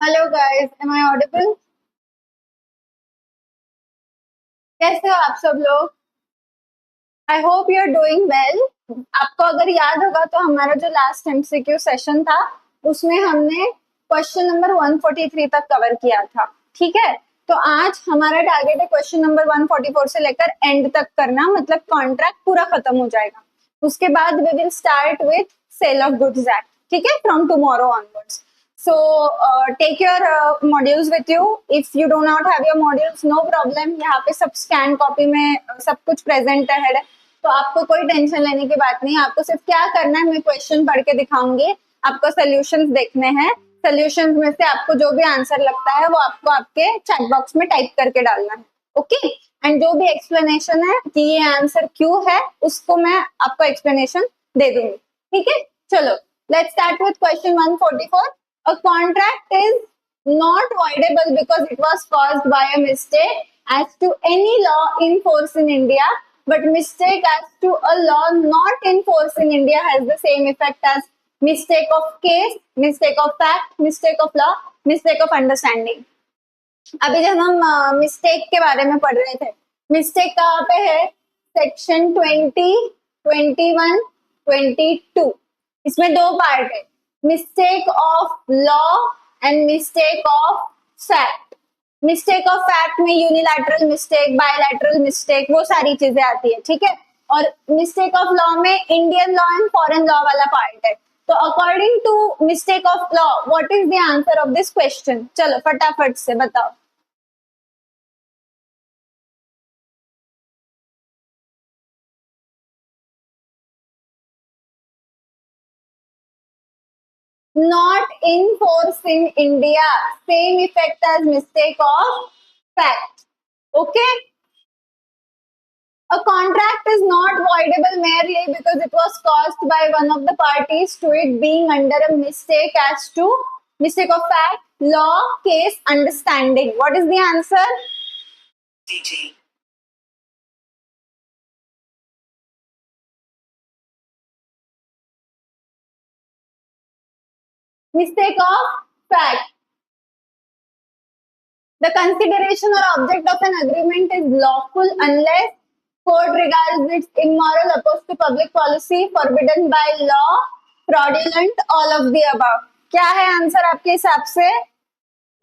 Hello guys, am I audible? कैसे हो आप सब लोग? I hope you are doing well. आपको अगर याद होगा तो हमारा जो लास्ट एमसीक्यू सेशन था उसमें हमने क्वेश्चन नंबर 143 तक कवर किया था। ठीक है, तो आज हमारा टारगेट है क्वेश्चन नंबर 144 से लेकर एंड तक करना, मतलब कॉन्ट्रैक्ट पूरा खत्म हो जाएगा। उसके बाद we will start with sale of goods act. ठीक है, from tomorrow onwards. So take your modules with you. If you do not have your modules, no problem. यहाँ पे सब स्कैन कॉपी में सब कुछ प्रेजेंट है, तो आपको कोई टेंशन लेने की बात नहीं। आपको सिर्फ क्या करना है, मैं क्वेश्चन पढ़ के दिखाऊंगी, आपको सोल्यूशंस देखने हैं। सोल्यूशंस में से आपको जो भी आंसर लगता है वो आपको आपके चैट बॉक्स में टाइप करके डालना है। ओके, एंड जो भी एक्सप्लेनेशन है कि ये आंसर क्यों है उसको मैं आपको एक्सप्लेनेशन दे दूंगी। ठीक है, चलो let's start with question 144. A contract is not voidable because it was caused by a mistake as to any law in force in India, but mistake as to a law not in force in India has the same effect as mistake of case, mistake of fact, mistake of law, mistake of understanding. अभी जब हम mistake के बारे में पढ़ रहे थे, mistake कहाँ पे है? सेक्शन 20, 21, 22. इसमें दो पार्ट है, mistake of law and mistake of fact. Mistake of fact में यूनिलैटरल मिस्टेक, बायलैटरल मिस्टेक, वो सारी चीजें आती है। ठीक है, और मिस्टेक ऑफ लॉ में Indian law and foreign law वाला पार्ट है। तो according to mistake of law, what is the answer of this question? चलो फटाफट से बताओ। Not in force in India, same effect as mistake of fact. Okay, a contract is not voidable merely because it was caused by one of the parties to it being under a mistake as to mistake of fact, law, case, understanding. What is the answer? DG. Mistake of fact. The consideration or object of an agreement is lawful unless court regards its immoral, opposed to public policy, forbidden by law, fraudulent, all of the above. क्या है answer आपके हिसाब से?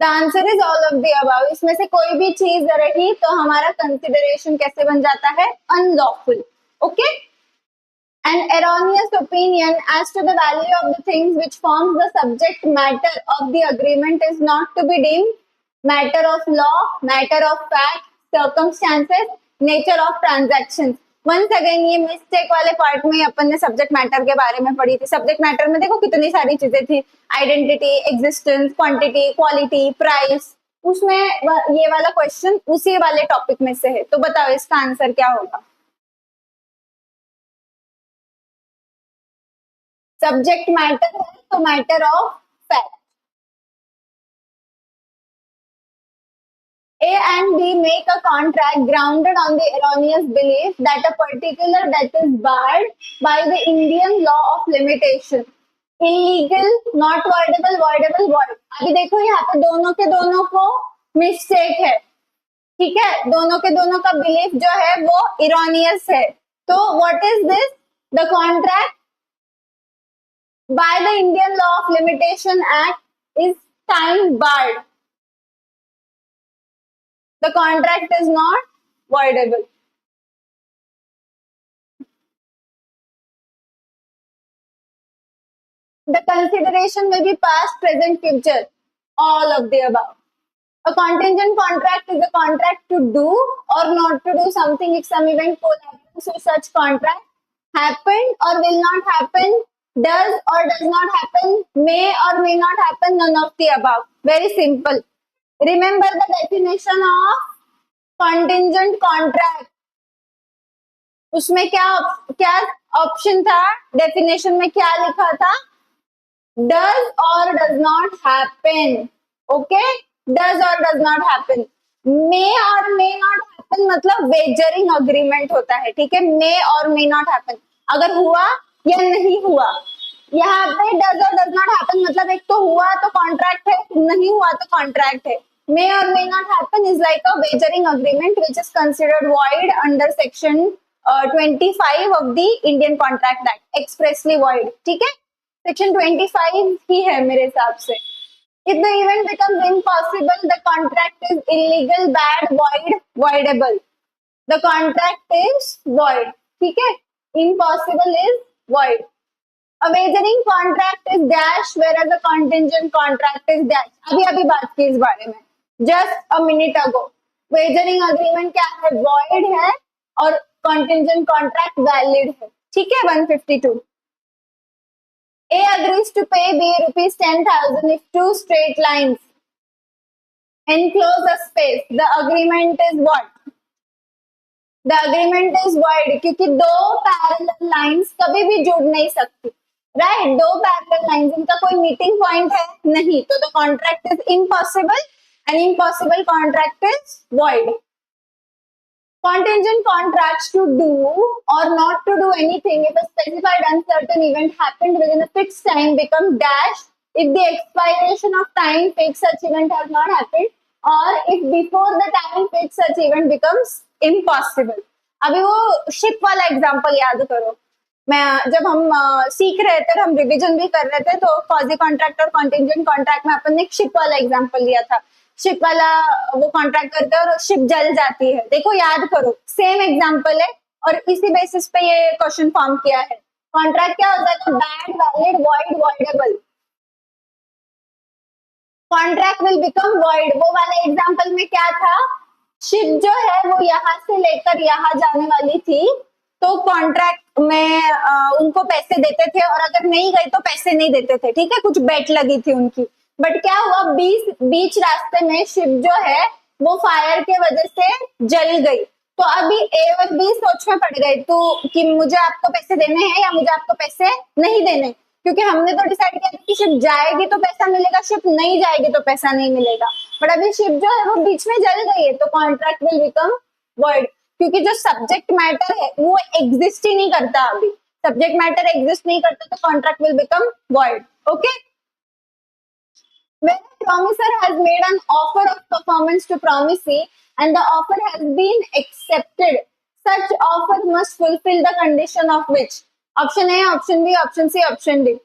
The answer is all of the above. इसमें से कोई भी चीज रही तो हमारा कंसिडरेशन कैसे बन जाता है? Unlawful. Okay, an erroneous opinion as to the value of the things which forms the subject matter of the agreement is not to be deemed matter of law, matter of fact, circumstances, nature of transactions. Once again ये mistake वाले part में अपन ने subject matter के बारे में पढ़ी थी। सब्जेक्ट मैटर में देखो कितनी सारी चीजें थी, identity, existence, quantity, quality, price. उसमें ये वाला क्वेश्चन उसी वाले टॉपिक में से है। तो बताओ इसका आंसर क्या होगा? सब्जेक्ट मैटर है तो matter of fact. A and B make a contract grounded on the erroneous belief that a particular debt is barred by the Indian law of limitation. Illegal, not voidable, voidable, void. अभी देखो यहाँ पे दोनों के दोनों को mistake है। ठीक है, दोनों के दोनों का बिलीफ जो है वो इरोनियस है। तो what is this? The contract by the Indian Law of Limitation Act is time barred. The contract is not voidable. The consideration may be past, present, future, all of the above. A contingent contract is a contract to do or not to do something if some event collaterals to such contract happened or will not happen, does or does not happen, may or may not happen, none of the above. Very simple. Remember the definition of contingent contract. उसमें क्या क्या option था? Definition में क्या लिखा था? does or does not happen. Okay, does or does not happen. may और may not happen मतलब वेजरिंग अग्रीमेंट होता है। ठीक है, may और may not happen, अगर हुआ या नहीं हुआ। यहाँ पे does or does not happen मतलब एक तो हुआ तो कॉन्ट्रैक्ट है, नहीं हुआ तो कॉन्ट्रैक्ट है। may or may not happen is like a wagering agreement which is considered void under section 25 of the Indian Contract Act, expressly void। ठीक है, सेक्शन 25 ही है मेरे हिसाब से। if the event becomes impossible, the contract is illegal, bad, void, voidable। the contract is void। ठीक है, impossible is void। A wagering contract is dash whereas a contingent contract is dash। अभी अभी बात की इस बारे में, just a minute ago। wagering agreement क्या है, void है, और contingent contract valid है। ठीक है, 152। A agrees to pay B rupees 10,000 if two straight lines enclose a space। the agreement is what? the agreement is void क्योंकि दो parallel lines कभी भी जुड़ नहीं सकती, राइट। दो पैरेलल लाइंस, इनका कोई मीटिंग पॉइंट है नहीं, तो the contract is impossible and impossible contract is void। contingent contracts to do or not to do anything if a specified uncertain event happened within a fixed time become dash if the expiration of time fixed such event has not happened or if before the time fixed such event becomes impossible। अभी वो ship वाला example याद करो, मैं जब हम सीख रहे थे, हम रिवीजन भी कर रहे थे, तो क्वाजी कॉन्ट्रैक्ट और कॉन्टिंजेंट कॉन्ट्रैक्ट में अपन ने एक शिप वाला एग्जांपल लिया था। शिप वाला वो कॉन्ट्रैक्ट करते हैं और शिप जल जाती है, देखो याद करो, सेम एग्जांपल है और इसी बेसिस पे ये क्वेश्चन फॉर्म किया है। कॉन्ट्रैक्ट क्या होता है, bad, valid, void, voidable. Contract will become void. वो वाले एग्जांपल में क्या था, शिप जो है वो यहाँ से लेकर यहाँ जाने वाली थी, तो कॉन्ट्रैक्ट में उनको पैसे देते थे और अगर नहीं गए तो पैसे नहीं देते थे। ठीक है, कुछ बेट लगी थी उनकी, बट क्या हुआ, बीच रास्ते में शिप जो है वो फायर के वजह से जल गई, तो अभी ए और बी सोच में पड़ गए तो कि मुझे आपको पैसे देने हैं या मुझे आपको पैसे नहीं देने, क्योंकि हमने तो डिसाइड किया था कि शिप जाएगी तो पैसा मिलेगा, शिप नहीं जाएगी तो पैसा नहीं मिलेगा, बट अभी शिप जो है वो बीच में जल गई है, तो कॉन्ट्रैक्ट विल बिकम वॉइड, क्योंकि जो सब्जेक्ट मैटर है वो एग्जिस्ट ही नहीं करता। अभी सब्जेक्ट मैटर एग्जिस्ट नहीं करता तो contract will become void. Okay, when a promisor has made an offer of performance to promisee and the offer has been accepted, such offer must fulfill the condition of which? Option A, option B, option C, option D।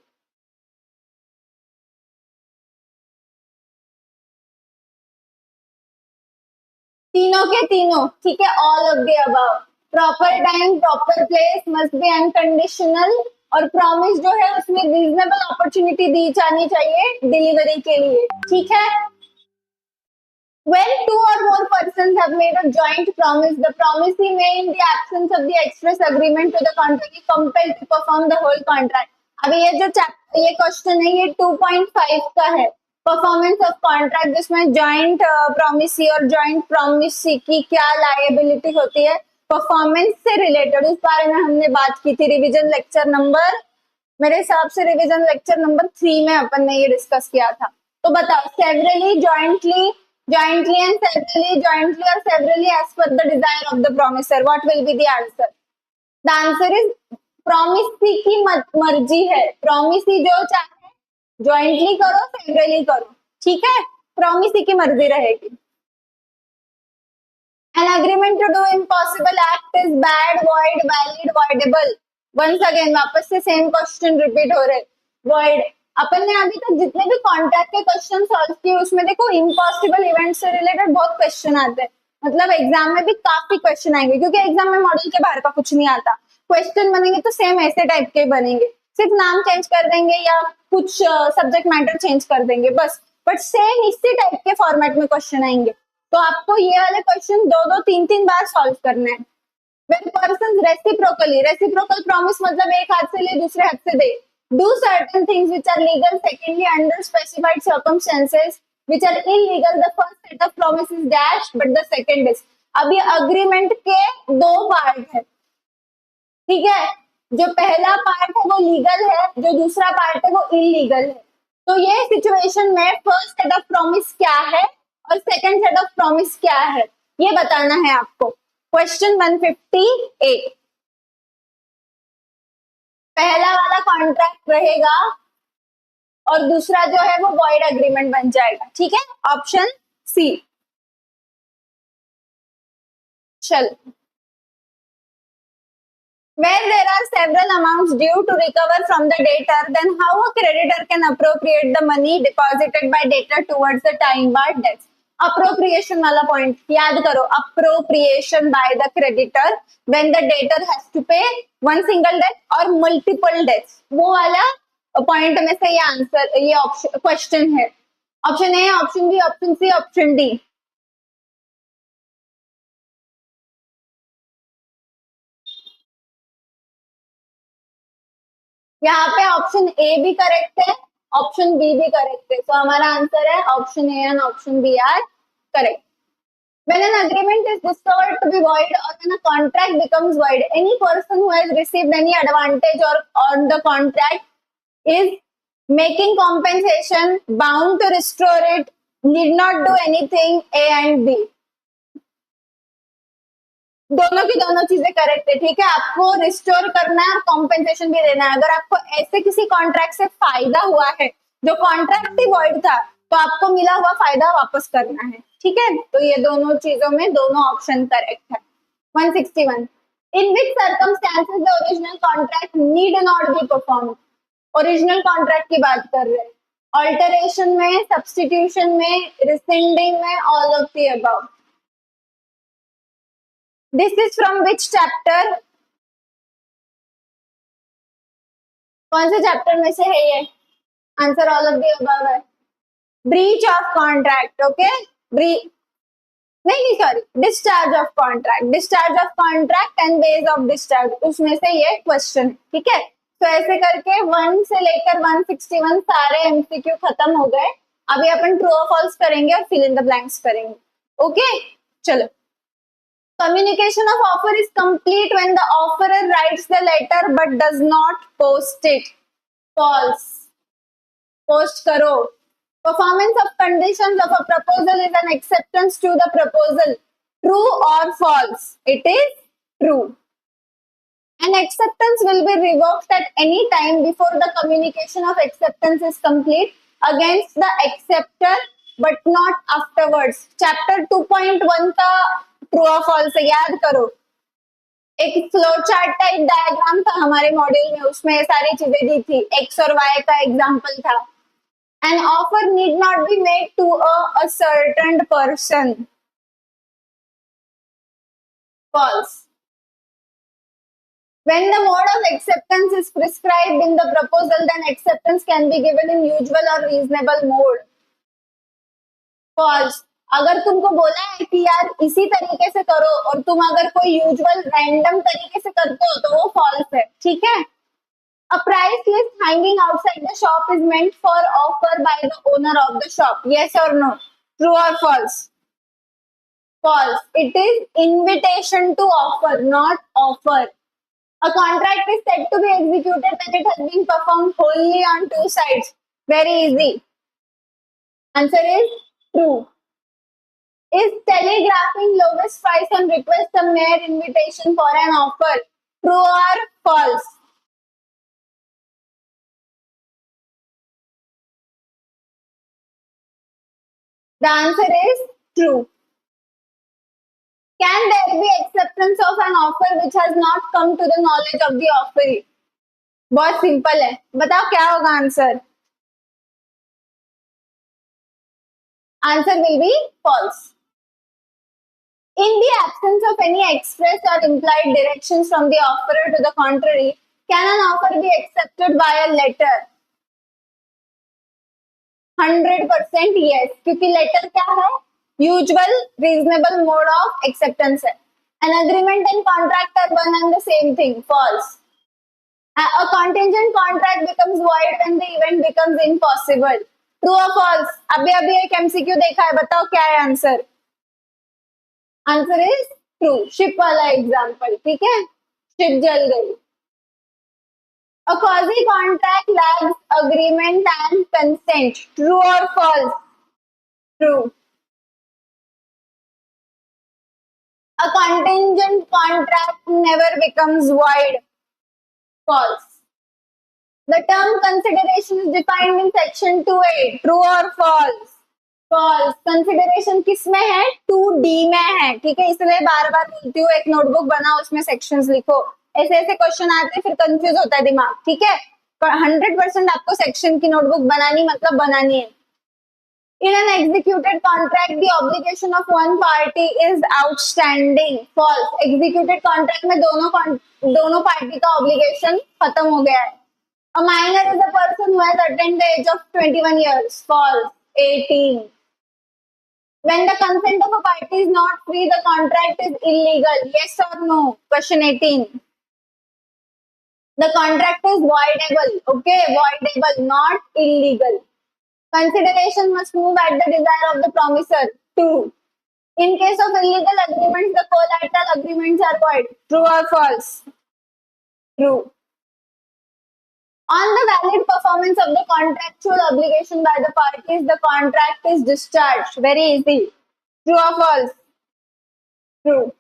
तीनों के तीनों, ठीक है, all of the above. Proper time, proper place, must be unconditional, और promise जो है उसमें reasonable opportunity दी जानी चाहिए डिलीवरी के लिए। ठीक है, when two or more persons have made a joint promise, the promisee may in the absence of the express agreement to the contrary compelled to perform the whole contract। अभी ये जो ये क्वेश्चन है ये 2.5 का है, परफॉर्मेंस ऑफ कॉन्ट्रैक्ट, जिसमें joint promisee और जॉइंट प्रॉमिसी की क्या लायबिलिटी होती है परफॉर्मेंस से रिलेटेड, उस बारे में हमने बात की थी रिवीजन लेक्चर नंबर, मेरे हिसाब से रिवीजन लेक्चर नंबर 3 में अपन ने ये डिस्कस किया था। तो बताओ, severally, jointly, jointly and severally, jointly or severally as per the desire of the promisor, what will be the answer? The answer is promisee की मर्जी है, promisee जो चाहे jointly करो, severally करो, ठीक है, promisee की मर्जी रहेगी। An agreement to do impossible act is bad, void, valid, voidable। once again वापस से सेम क्वेश्चन रिपीट हो रहे, void। अपन ने अभी तक जितने भी कॉन्ट्रैक्ट के क्वेश्चन सॉल्व किए उसमें देखो इम्पॉसिबल इवेंट से रिलेटेड बहुत क्वेश्चन आते हैं, मतलब एग्जाम में भी काफी क्वेश्चन आएंगे, क्योंकि एग्जाम में मॉडल के बाहर का कुछ नहीं आता। क्वेश्चन बनेंगे तो सेम ऐसे टाइप के बनेंगे, सिर्फ नाम चेंज कर देंगे या कुछ सब्जेक्ट मैटर चेंज कर देंगे बस, बट सेम इसी टाइप के फॉर्मेट में क्वेश्चन आएंगे। तो आपको ये वाले क्वेश्चन 2-2, 3-3 बार सॉल्व करना है। When persons reciprocally, reciprocal promise मतलब एक हाथ से ले दूसरे हाथ से दे, do certain things which are legal, secondly under specified circumstances which are illegal, the first set of promise is dash but the second is। अभी अग्रीमेंट के दो पार्ट है, ठीक है, जो पहला पार्ट है वो लीगल है, जो दूसरा पार्ट है वो इलीगल है। तो ये सिचुएशन में फर्स्ट सेट ऑफ प्रॉमिस क्या है और सेकंड सेट ऑफ प्रॉमिस क्या है ये बताना है आपको। क्वेश्चन 158, पहला वाला कॉन्ट्रैक्ट रहेगा और दूसरा जो है वो वॉइड एग्रीमेंट बन जाएगा. ठीक है, ऑप्शन सी. चल, where there are several amounts due to recover from the debtor, then how a creditor can appropriate the money deposited by debtor towards the time barred debts. Appropriation वाला point याद करो. Appropriation by the creditor when the debtor has to pay one single debt or multiple debts. वो वाला point में से ये answer, ये option question है. Option A, option B, option C, option D. यहाँ पे ऑप्शन ए भी करेक्ट है, ऑप्शन बी भी करेक्ट है. तो हमारा आंसर है option A and option B are correct. When an agreement is discovered to be void or when a contract becomes void, any person who has received any advantage or on the contract is making compensation, bound to restore it, need not do anything. A and B. दोनों की दोनों चीजें correct है. ठीक है, आपको restore करना है और कॉम्पेंसेशन भी देना है. अगर आपको ऐसे किसी कॉन्ट्रैक्ट से फायदा हुआ है जो कॉन्ट्रैक्ट ही वॉइड था, तो आपको मिला हुआ फायदा वापस करना है. ठीक है, तो ये दोनों चीजों में दोनों ऑप्शन करेक्ट है. 161. In which circumstances the original contract need not be perform. Original contract की बात कर रहे हैं. ऑल्टरेशन में, सब्सटीट्यूशन में, रिसेंडिंग में, all of the above. This is from which chapter? कौन से चैप्टर में से है ये? Answer all of the above है. Breach of contract. ओके, नहीं sorry, discharge of contract. Discharge of contract and base of discharge, उसमें से ये क्वेश्चन. ठीक है, तो ऐसे करके 1 से लेकर 161 सारे एमसीक्यू खत्म हो गए. अभी अपन ट्रू और फॉल्स करेंगे और फिल इन द ब्लैंक्स करेंगे. ओके, चलो. Communication of offer is complete when the offerer writes the letter but does not post it. False. Post karo. Performance of conditions of a proposal is an acceptance to the proposal. True or false? It is true. An acceptance will be revoked at any time before the communication of acceptance is complete against the acceptor but not afterwards. Chapter 2.1 का true और false याद करो. एक flow chart type diagram था हमारे module में, उसमें सारी चीजें दी थी. एक्स और वाई का एग्जांपल था. An offer need not be made to a certain person. False. When the mode of acceptance is prescribed in the proposal, then acceptance can be given in usual or reasonable mode. False. अगर तुमको बोला है कि यार इसी तरीके से करो और तुम अगर कोई यूजुअल रैंडम तरीके से करते हो तो वो फॉल्स है. ठीक है. A price list hanging outside the shop is meant for offer by the owner of the shop. Yes or no? True or false? False. It is invitation to offer, not offer. A contract is said to be executed when it has been performed wholly on two sides. Very easy. Answer is true. Is telegraphing lowest price on request a mere invitation for an offer? True or false? The answer is true. Can there be acceptance of an offer which has not come to the knowledge of the offeree? बहुत simple है, बताओ क्या होगा answer. Answer will be false. In the absence of any express or implied directions from the offerer to the contrary, can an offer be accepted by a letter? 100% yes, क्योंकि letter क्या है? Usual reasonable mode of acceptance है. An agreement and contract are one and the same thing. False. A contingent contract becomes void when the event becomes impossible. True or false? अभी अभी एक MCQ देखा है, बताओ क्या है answer. Answer is true. Ship वाला एग्जांपल. ठीक है, शिप जल गई. A quasi contract lags agreement and consent. True or false? True. A contingent contract never becomes void. False. The term consideration is defined in section 2A. True or false? False. Consideration किस में है? 2D में है. ठीक है, इसलिए बार बार बोलती हूँ, एक नोटबुक बनाओ, उसमें सेक्शंस लिखो. ऐसे ऐसे क्वेश्चन आते हैं, फिर कंफ्यूज होता है दिमाग. ठीक है, 100% आपको सेक्शन की नोटबुक बनानी, मतलब बनानी है. In an executed contract, the obligation of one party is outstanding. False. Executed contract में दोनों पार्टी का obligation खत्म हो गया है. A minor is a person who has attained the age of 21 years. False. 18. When the consent of a party is not free, the contract is illegal. Yes or no? Question 18. The contract is voidable. Okay, voidable, not illegal. Consideration must move at the desire of the promisor. 2. In case of illegal agreements, the collateral agreements are void. True or false? True. On the valid performance of the contractual obligation by the parties, the contract is discharged. Very easy. True or false? True.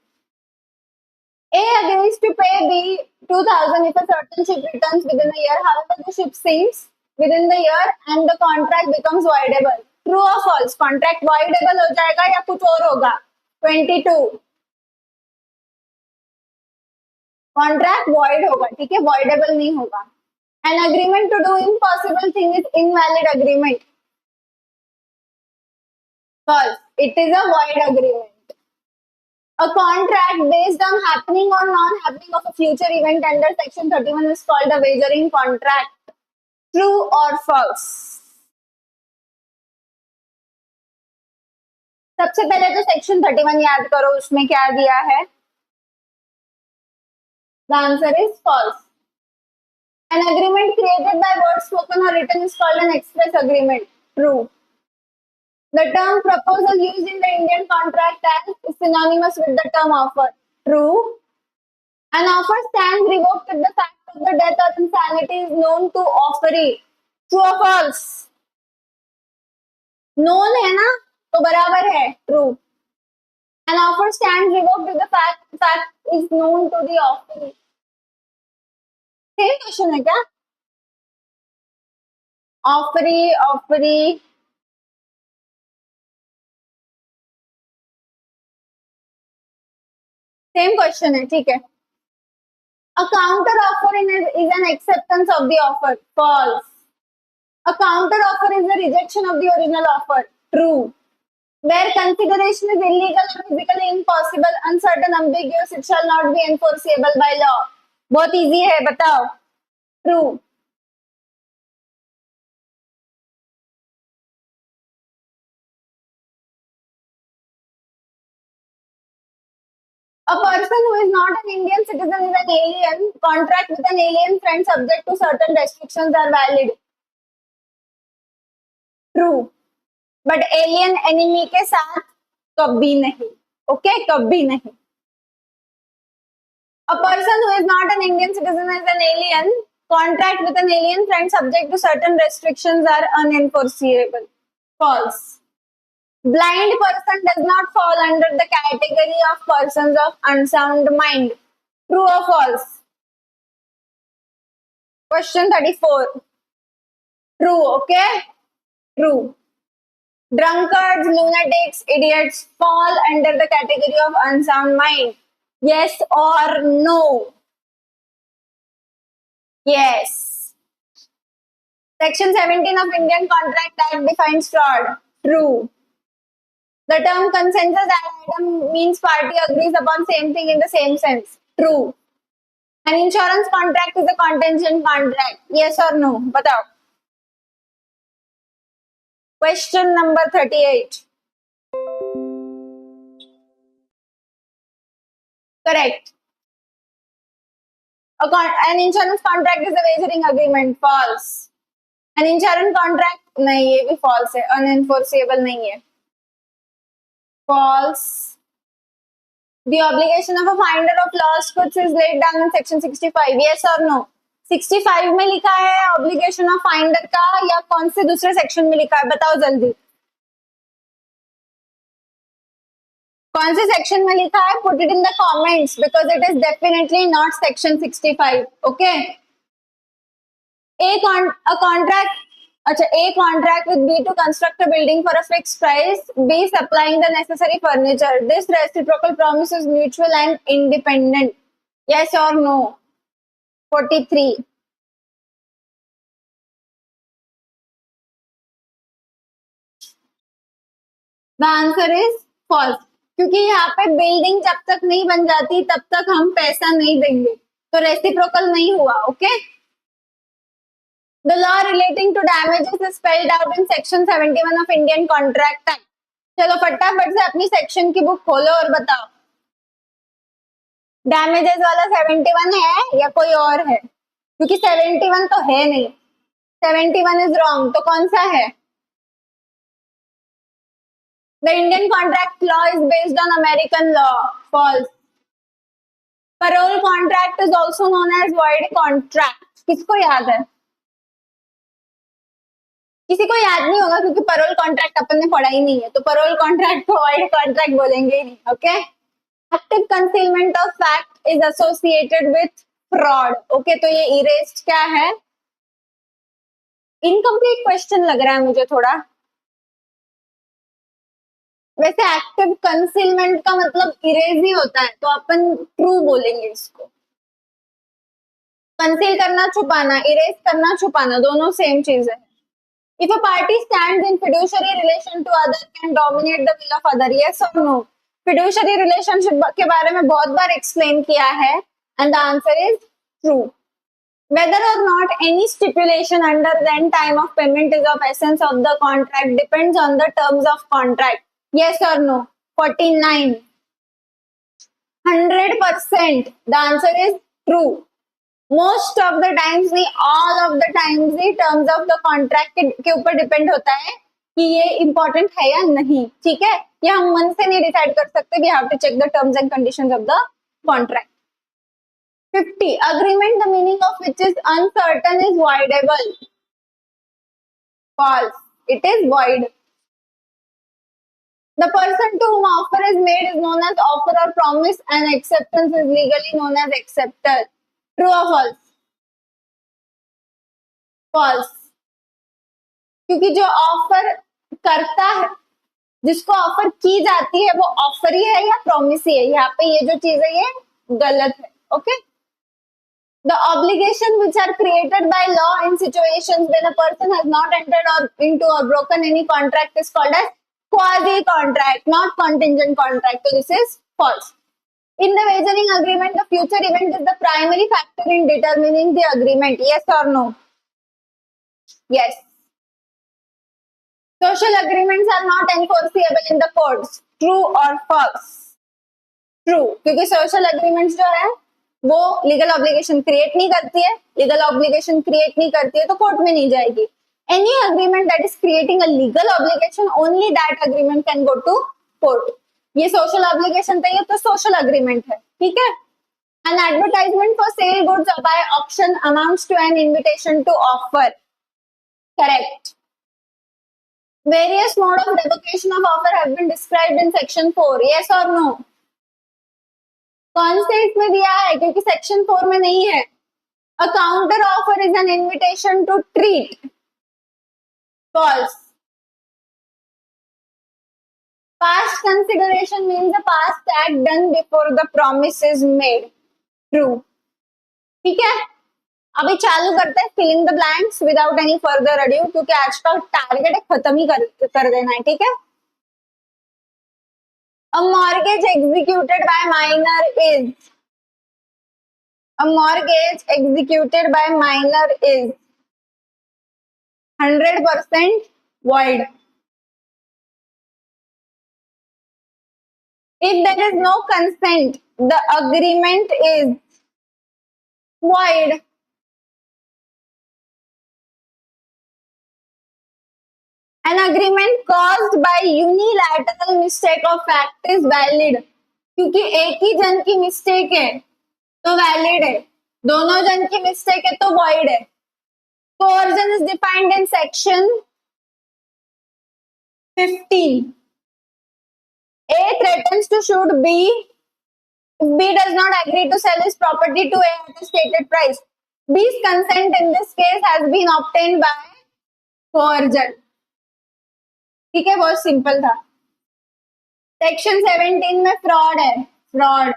A agrees to pay B 2,000 if a certain ship returns within a year. However, the ship sinks within the year and the contract becomes voidable. True or false? Contract voidable हो जाएगा या कुछ और होगा? 22. Contract void होगा. ठीक है, voidable नहीं होगा. An agreement to do impossible thing is invalid agreement. False. It is a void agreement. A contract based on happening or non-happening of a future event under section 31 is called a wagering contract. True or false? सबसे पहले तो section 31 याद करो, उसमें क्या दिया है. The answer is false. An agreement created by words spoken or written is called an express agreement. True. The term proposal used in the Indian Contract Act is synonymous with the term offer. True. An offer stands revoked if the fact of the death or insanity is known to offeree. True or false? Known है ना, तो बराबर है. True. An offer stands revoked if the fact is known to the offeree. Same question है क्या? Offeree. Same question है, ठीक है. A counter offer is an acceptance of the offer. False. A counter offer is a rejection of the original offer. True. Where consideration is illegal or physically impossible, uncertain, ambiguous, it shall not be enforceable by law. बहुत easy है, बताओ. True. A person who is not an Indian citizen is an alien. Contract with an alien friend subject to certain restrictions are valid. True. But alien enemy के साथ कभी नहीं. Okay, कभी नहीं. A person who is not an Indian citizen is an alien. Contract with an alien friend subject to certain restrictions are unenforceable. False. Blind person does not fall under the category of persons of unsound mind. True or false? Question 34. True, okay? True. Drunkards, lunatics, idiots fall under the category of unsound mind. Yes or no? Yes. Section 17 of Indian Contract Act defines fraud. True. The term consensus item means party agrees upon same thing in the same sense. True. An insurance contract is a contingent contract. Yes or no? Batao. Question number 38. Correct. An insurance contract is a wagering agreement. False. An insurance contract नहीं, ये भी false है. Unenforceable नहीं है. False. The obligation of a finder of lost goods is laid down in section 65. Yes or no? 65 में लिखा है obligation of finder का, या कौन से दूसरे सेक्शन में लिखा है? बताओ जल्दी. कौन से सेक्शन में लिखा है? Put it in the comments because it is definitely not section 65. Okay. A contract. अच्छा, A contract with B to construct a building for a fixed price, B supplying the necessary furniture. This reciprocal promise is mutual and independent. Yes or no? 43. The answer is false. क्योंकि यहाँ पे building जब तक नहीं बन जाती तब तक हम पैसा नहीं देंगे, तो रेसिप्रोकल नहीं हुआ. Okay. The law relating to damages is spelled out in section 71 of Indian Contract Act. चलो फटाफट से अपनी सेक्शन की बुक खोलो और बताओ, डैमेजेस वाला 71 है या कोई और है? क्योंकि 71 तो है नहीं, 71 इज रॉन्ग, तो कौन सा है? The Indian contract law is based on American law. False. Parole contract is also known as void contract. किसको याद है? किसी को याद नहीं होगा क्योंकि परोल कॉन्ट्रैक्ट अपन ने पढ़ा ही नहीं है, तो परोल कॉन्ट्रैक्ट को वॉइड कॉन्ट्रैक्ट बोलेंगे ही नहीं. Okay. Active concealment of fact is associated with fraud. Okay, तो ये इरेज्ड क्या है? इनकम्प्लीट क्वेश्चन लग रहा है मुझे थोड़ा. वैसे एक्टिव कंसीलमेंट का मतलब इरेज ही होता है, तो अपन ट्रू बोलेंगे इसको. कंसील करना छुपाना, इरेज करना छुपाना, दोनों सेम चीज है. If a party stands in fiduciary relation to other, can dominate the will of other. Yes or no? Fiduciary relationship के बारे में बहुत बार explain किया है, and the answer is true. Whether or not any stipulation under then time of payment is of essence of the contract depends on the terms of contract. Yes or no? 49. 100%. The answer is true. Most of the times नहीं, all of the times ही terms of the contract के ऊपर depend होता है कि ये important है या नहीं. ठीक है, ये हम मन से नहीं डिसाइड कर सकते. We have to check the terms and conditions of the contract. 50. Agreement the meaning of which is uncertain is voidable. False. It is void. The person to whom offer is made is known as offer or promise, and acceptance is legally known as acceptor. True or false? False. क्योंकि जो offer करता है, जिसको offer की जाती है, वो offer ही है या प्रॉमिस ही है? यहाँ पे ये जो चीज है ये गलत है. Okay. The obligation which are created by law in situations when a person has not entered or into or broken any contract is called as quasi contract, not contingent contract. So this is false. In the wagering agreement, the future event is the primary factor in determining the agreement. Yes or no? Yes. Social agreements are not enforceable in the courts. True or false? True. क्योंकि social agreements जो है वो legal obligation create नहीं करती है. Legal obligation create नहीं करती है तो कोर्ट में नहीं जाएगी. Any agreement that is creating a legal obligation, only that agreement can go to court. ये सोशल ऑब्लिगेशन था, ये तो सोशल अग्रीमेंट है. ठीक है. An advertisement for sale goods by auction amounts to an invitation to offer. Correct. Various mode of revocation of offer have been described in section 4. Yes or no? कौन से इसमें दिया है? क्योंकि सेक्शन 4 में नहीं है. A counter offer is an invitation to treat. False. Past consideration means a past act done before the promise is made. True. ठीक है, अभी चालू करते हैं filling the blanks without any further adieu, क्योंकि आज का टारगेट है खत्म ही कर देना है. ठीक है. A mortgage executed by minor is. A mortgage executed by minor is 100% void. If there is no consent, the agreement is void. An agreement caused by unilateral mistake of fact is valid. क्योंकि एक ही जन की mistake है तो valid है, दोनों जन की मिस्टेक है तो void है. Coercion is defined in section 15. A threatens to shoot B if B does not agree to sell his property to A at a stated price. B's consent in this case has been obtained by coercion. ठीक है, बहुत simple था. Section 17 में fraud है. Fraud.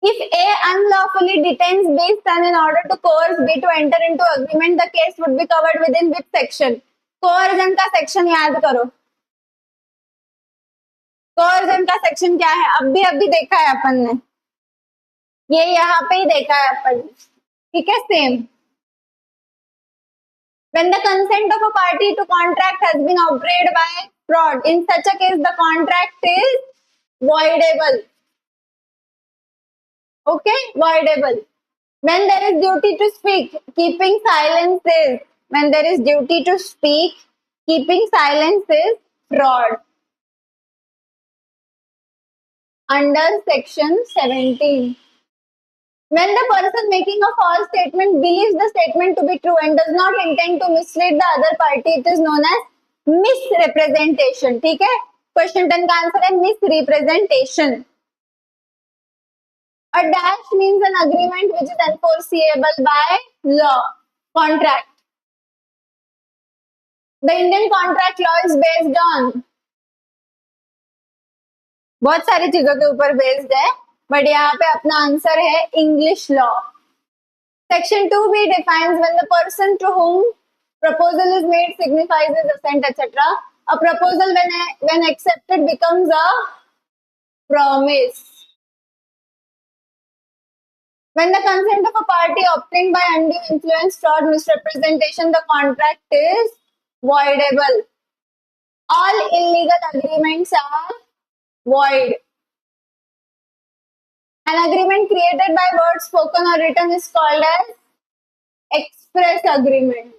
If A unlawfully detains B's son in order to coerce B to enter into agreement, the case would be covered within which section? Coercion का section याद करो. Coercion का सेक्शन क्या है? अभी देखा है अपन ने, ये यहाँ पे ही देखा है अपन. ठीक है, same. When the consent of a party to contract has been obtained by fraud, in such a case the contract is voidable. Okay, voidable. When there is duty to speak, keeping silence is, when there is duty to speak, keeping silence is fraud. Under section 17. When the person making a false statement believes the statement to be true and does not intend to mislead the other party, it is known as misrepresentation. ठीक है, question 10 का answer है misrepresentation. A dash means an agreement which is enforceable by law. Contract. The Indian contract law is based on, बहुत सारी चीजों के ऊपर based है, बट यहाँ पे अपना आंसर है English law. Section 2b defines when the person to whom proposal is made signifies his assent, etc. A proposal when accepted becomes a promise. When the consent of a party obtained by undue influence, fraud, misrepresentation, the contract is voidable. All illegal agreements are void. An agreement created by words spoken or written is called as express agreement.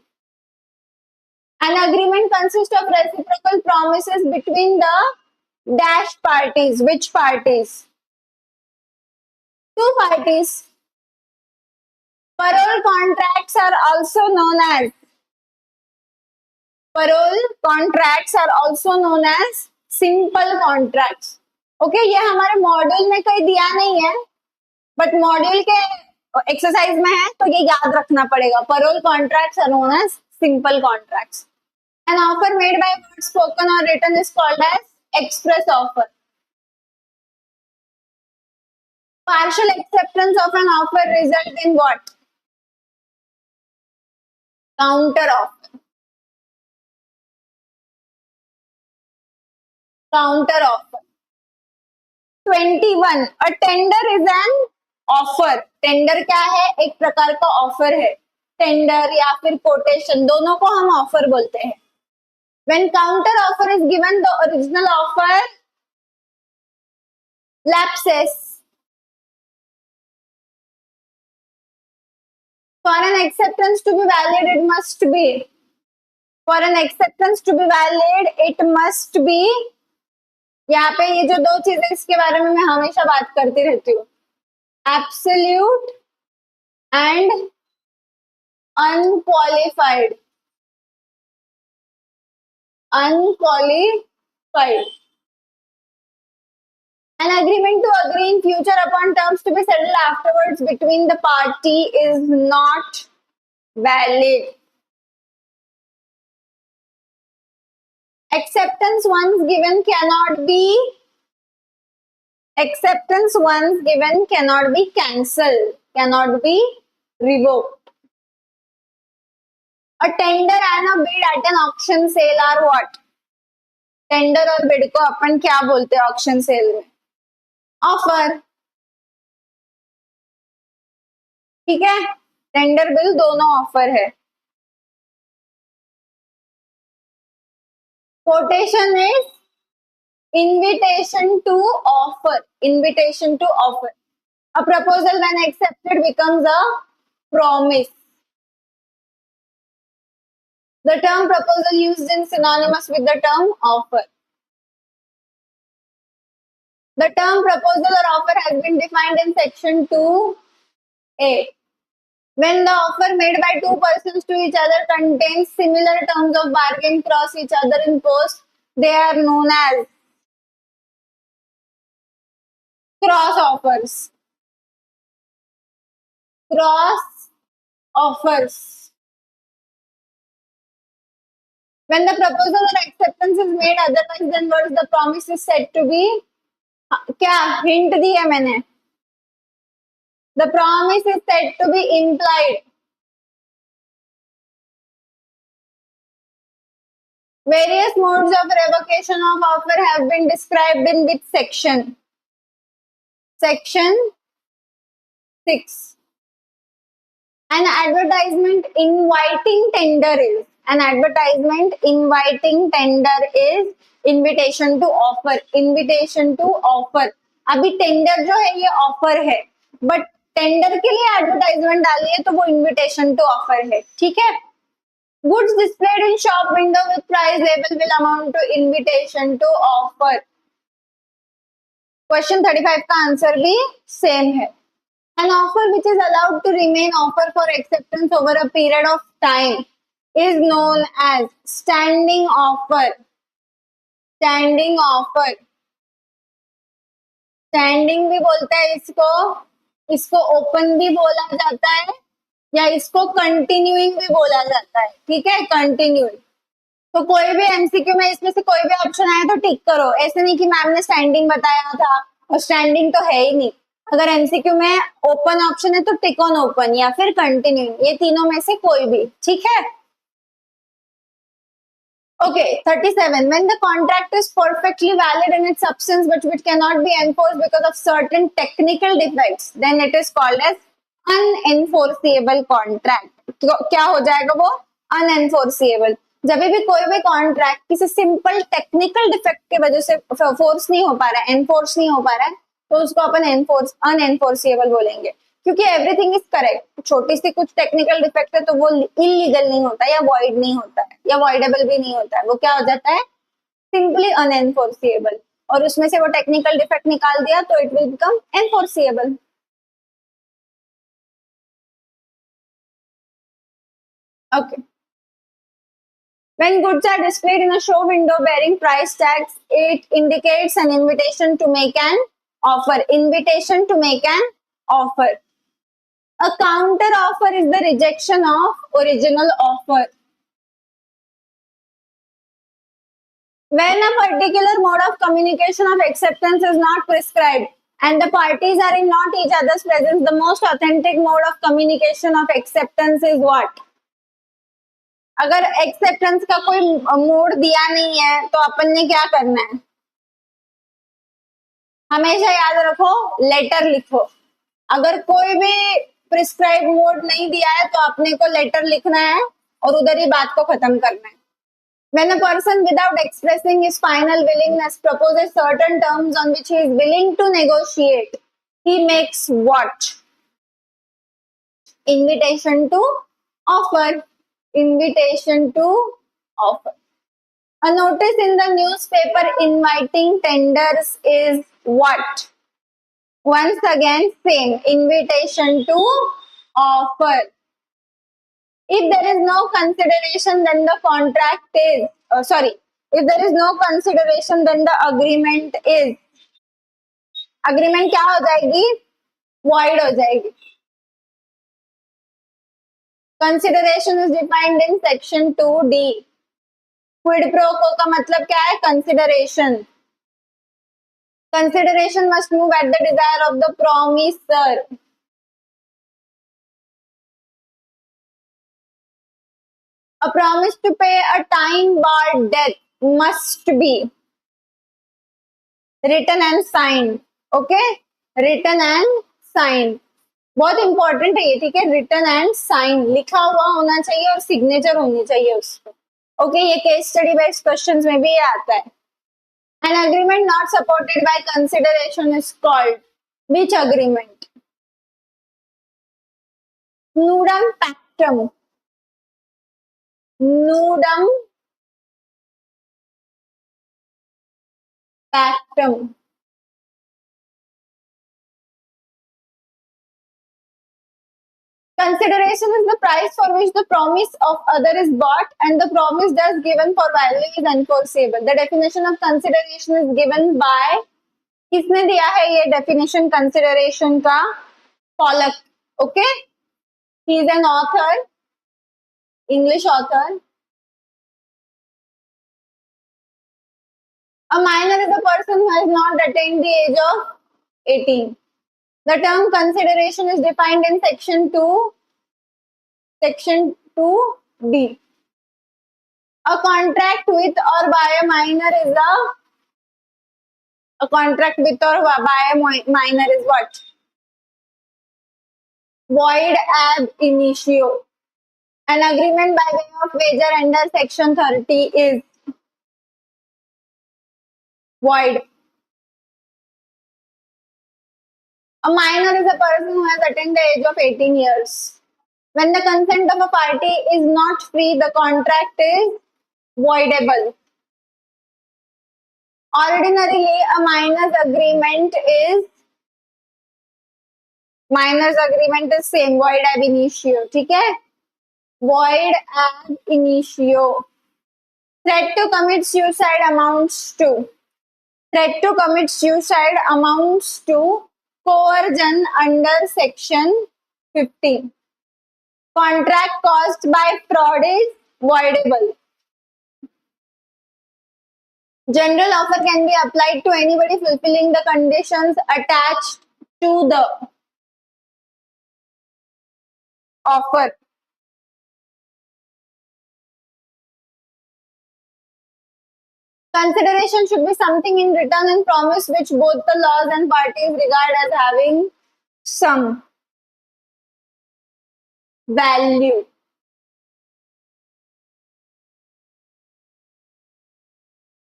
An agreement consists of reciprocal promises between the dash parties. Which parties? Two parties. Parole contracts are also known as simple contracts. Okay, ये हमारे module में कहीं दिया नहीं है, but module के exercise में है, तो ये याद रखना पड़ेगा. Parole contracts are known as simple contracts. An offer made by words spoken or written is called as express offer. Partial acceptance of an offer results in what? Counter offer. Counter offer. 21. A tender is an offer. Tender क्या है? एक प्रकार का offer है. Tender या फिर quotation, दोनों को हम ऑफर बोलते हैं. When counter offer is given, the original offer lapses. For an acceptance to be valid, it must be. For an acceptance to be valid, it must be. यहाँ पे ये जो दो चीजें, इसके बारे में मैं हमेशा बात करती रहती हूँ. Absolute and unqualified. Unqualified. An agreement to agree in future upon terms to be settled afterwards between the party is not valid. Acceptance once given cannot be cancelled, cannot be revoked. A tender and a bid at an auction sale are what? Tender और bid को अपन क्या बोलते हैं auction cell में? Offer. ठीक है, tender bill दोनों offer है. Quotation is invitation to offer. Invitation to offer. A proposal when accepted becomes a promise. The term proposal used in synonymous with the term offer. The term proposal or offer has been defined in section 2a. When the offer made by two persons to each other contains similar terms of bargain cross each other in post, they are known as cross offers. cross offers. When the proposal or acceptance is made otherwise than what the promise is said to be, क्या hint दी है मैंने? The promise is said to be implied. Various modes of revocation of offer have been described in which section? Section 6. An advertisement inviting tender is invitation to offer. Invitation to offer. अभी tender जो है ये offer है, but tender के लिए advertisement डाली है तो वो इन्विटेशन टू ऑफर है. ठीक है. Goods displayed in shop window with price label will amount to invitation to offer. Question 35 का आंसर भी सेम है. An offer which is allowed to remain offer for acceptance over a period of time is known as standing offer. Standing offer. Standing भी बोलते हैं इसको open भी बोला जाता है या इसको कंटिन्यूइंग भी बोला जाता है. ठीक है, कंटिन्यूइंग. तो कोई भी एमसीक्यू में इसमें से कोई भी ऑप्शन आए तो टिक करो. ऐसे नहीं कि मैम ने स्टैंडिंग बताया था और स्टैंडिंग तो है ही नहीं. अगर एमसीक्यू में ओपन ऑप्शन है तो टिक ऑन ओपन या फिर कंटिन्यू, ये तीनों में से कोई भी. ठीक है. Okay, 37. When the contract is perfectly valid in its substance but which cannot be enforced because of certain technical defects, then it is called as unenforceable contract. तो क्या हो जाएगा वो? Unenforceable. जब भी कोई भी कॉन्ट्रैक्ट किसी सिंपल टेक्निकल डिफेक्ट की वजह से फोर्स नहीं हो पा रहा है, एनफोर्स नहीं हो पा रहा है, तो उसको अपन अनएनफोर्सेबल बोलेंगे. क्योंकि एवरीथिंग इज करेक्ट, छोटी सी कुछ टेक्निकल डिफेक्ट है तो वो इलीगल नहीं होता या वॉइड नहीं होता है या वॉइडेबल भी नहीं होता है. वो क्या हो जाता है? सिंपली अनएनफोर्सेबल. और उसमें से वो टेक्निकल डिफेक्ट निकाल दिया तो it will become enforceable. Okay. When goods are displayed in a show window bearing price tags, it indicates an invitation to make an offer. Invitation to make an offer. A counter offer is the rejection of original offer. When a particular mode of communication of acceptance is not prescribed and the parties are in not each other's presence, the most authentic mode of communication of acceptance is what? अगर acceptance का कोई mode दिया नहीं है तो अपन ने क्या करना है? हमेशा याद रखो, लेटर लिखो. अगर कोई भी प्रिस्क्राइब मोड नहीं दिया है तो अपने को लेटर लिखना है और उधर ही बात को खत्म करना है. When a person without expressing his final willingness proposes certain terms on which he is willing to negotiate, he makes what? Invitation to offer. Invitation to offer. A notice in the newspaper inviting tenders is what? Once again, same. Invitation to offer. If there is no consideration, then the contract is, if there is no consideration, then the agreement is. Agreement क्या हो जाएगी? Void हो जाएगी. Consideration is defined in section 2D. Quid pro quo का मतलब क्या है? Consideration. Consideration must move at the desire of the promisor. A promise to pay a time-barred debt must be written and signed. Okay? Written and signed. बहुत important है ये. ठीक है, written and sign लिखा हुआ होना चाहिए और सिग्नेचर होनी चाहिए उसको. ओके, ये केस स्टडी बेस्ड क्वेश्चंस में भी ये आता है. An agreement not supported by consideration is called which agreement? Nudum pactum. Nudum pactum. Consideration is the price for which the promise of other is bought and the promise thus given for value is enforceable. The definition of consideration is given by, किसने दिया है ये definition consideration का? Pollock. Okay? He is an author, English author. A minor is a person who has not attained the age of 18. The term consideration is defined in section 2D. A contract with or by a minor is a contract with or by a minor is what? Void ab initio. An agreement by way of wager under section 30 is void. A minor is a person who has attained the age of 18 years. When the consent of a party is not free, the contract is voidable. Ordinarily, a minor's agreement is same, void ab initio. ठीक है? Void ab initio. Threat to commit suicide amounts to coercion under section 15. Contract caused by fraud is voidable. General offer can be applied to anybody fulfilling the conditions attached to the offer. Consideration should be something in return and promise which both the laws and parties regard as having some value.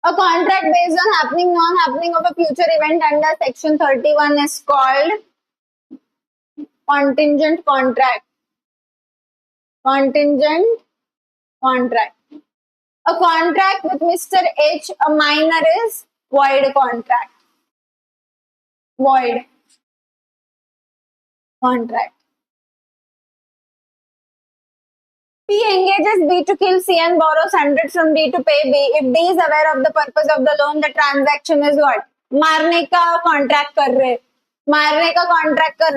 A contract based on happening, non-happening of a future event under section 31 is called contingent contract. Contingent contract. A contract with Mr. H, a minor, is void contract. Void contract. P engages B to kill C and borrows 100 from D to pay B. If D is aware of the purpose of the loan, the transaction is what? मारने का contract कर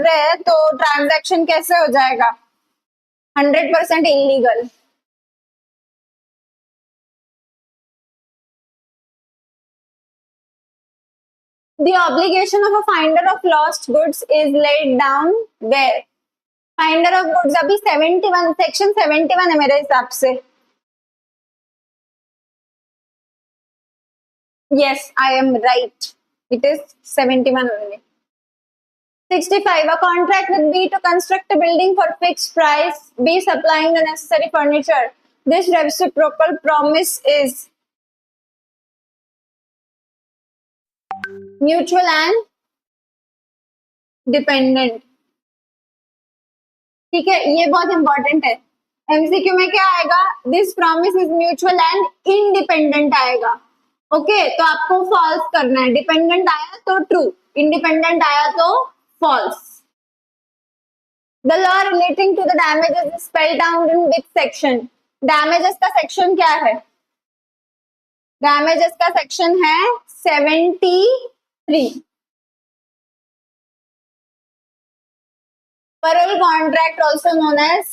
रहे हैं तो transaction कैसे हो जाएगा? 100% illegal. The obligation of a finder of lost goods is laid down where? Finder of goods अभी 71 section 71 है मेरे हिसाब से. Yes, I am right. It is 71 only. 65. A contract with B to construct a building for fixed price, B supplying the necessary furniture. This reciprocal promise is mutual and dependent. ठीक है, ये बहुत important है. MCQ में क्या आएगा? This promise is mutual and independent आएगा. Okay, तो आपको फॉल्स करना है. डिपेंडेंट आया तो ट्रू, इंडिपेंडेंट आया तो false. The law relating to the damages is spelled out in which section? Damages का सेक्शन क्या है? डैमेजेस का सेक्शन है 73. Parole contract, also known as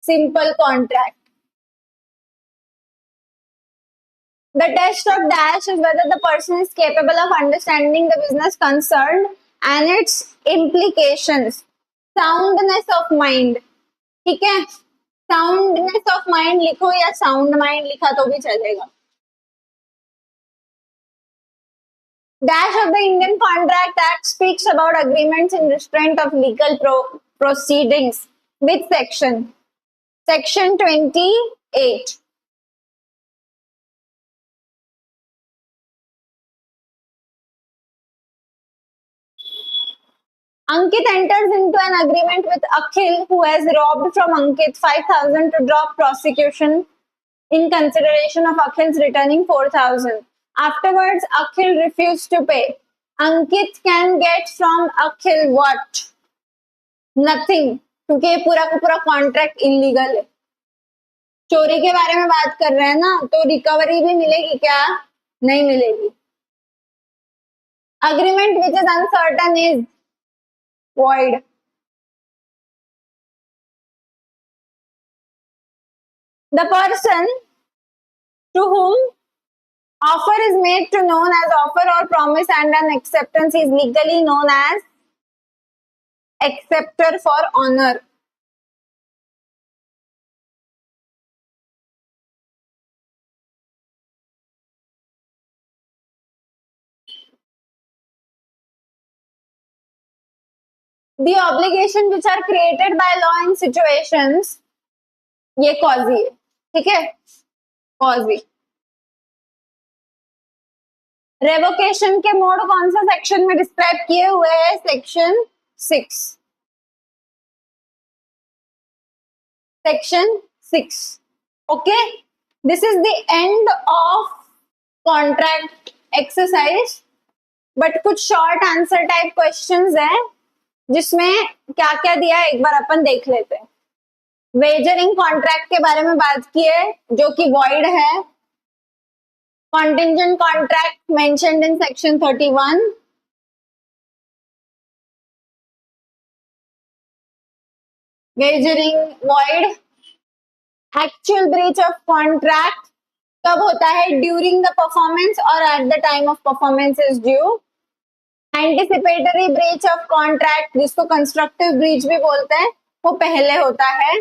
simple contract. The test of dash is whether the person is capable of understanding the business concerned and its implications. Soundness of mind. ठीक है, soundness of mind लिखो या sound mind लिखा तो भी चलेगा. Dash of the Indian Contract Act speaks about agreements in restraint of legal proceedings. Which section? Section 28. Ankit enters into an agreement with Akhil, who has robbed from Ankit 5,000 to drop prosecution in consideration of Akhil's returning 4,000. Afterwards, Akhil refused to pay. Ankit can get from Akhil what? Nothing, क्योंकि ये पूरा का पूरा contract illegal है. चोरी के बारे में बात कर रहे हैं ना, तो रिकवरी भी मिलेगी क्या? नहीं मिलेगी. Agreement which is uncertain is void. The person to whom offer is made to known as offer or promise and an acceptance is legally known as acceptor for honor. The obligation which are created by law in situations, ये कॉजी है, ठीक है, कॉजी. Revocation के mode कौन सा section में describe किए हुए हैं? Section 6. Section 6. Okay, this is the end of contract exercise. But कुछ शॉर्ट आंसर टाइप क्वेश्चंस हैं जिसमें क्या क्या दिया है एक बार अपन देख लेते हैं. वेजरिंग कॉन्ट्रैक्ट के बारे में बात की है जो कि वॉइड है. Contingent contract mentioned in section 31. Wagering void. Actual breach of contract कब होता है? ड्यूरिंग द परफॉर्मेंस और at the time of performance is due. Anticipatory breach of contract जिसको कंस्ट्रक्टिव ब्रीच भी बोलते हैं वो पहले होता है.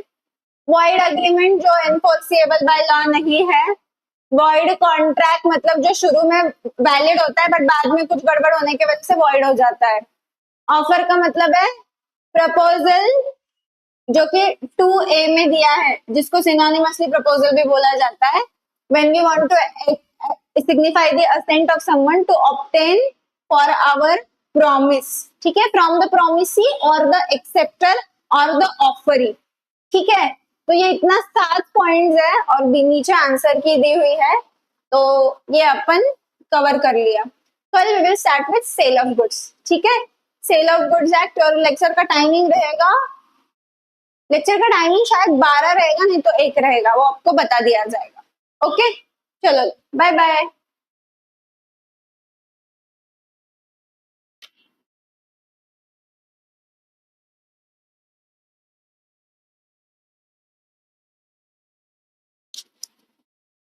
वॉइड अग्रीमेंट जो एनफोर्सिएबल बाय लॉ नहीं है. वॉइड कॉन्ट्रैक्ट मतलब जो शुरू में वैलिड होता है बट बाद में कुछ गड़बड़ होने की वजह से वॉइड हो जाता है. ऑफर का मतलब है प्रपोजल जो कि 2A में दिया है जिसको सिनोनिमसली प्रपोजल भी बोला जाता है. When we want to signify the assent of someone to obtain for our promise, ठीक है, फ्रॉम द प्रॉमिसी और द एक्सेप्टर और द ऑफरी. ठीक है, तो ये इतना 7 पॉइंट्स है और नीचे आंसर की दी हुई है, तो ये अपन कवर कर लिया. कल we will start with sale of goods. ठीक है, सेल ऑफ गुड्स एक्ट. और लेक्चर का टाइमिंग रहेगा, लेक्चर का टाइमिंग शायद 12 रहेगा नहीं तो 1 रहेगा, वो आपको बता दिया जाएगा. ओके, चलो बाय बाय.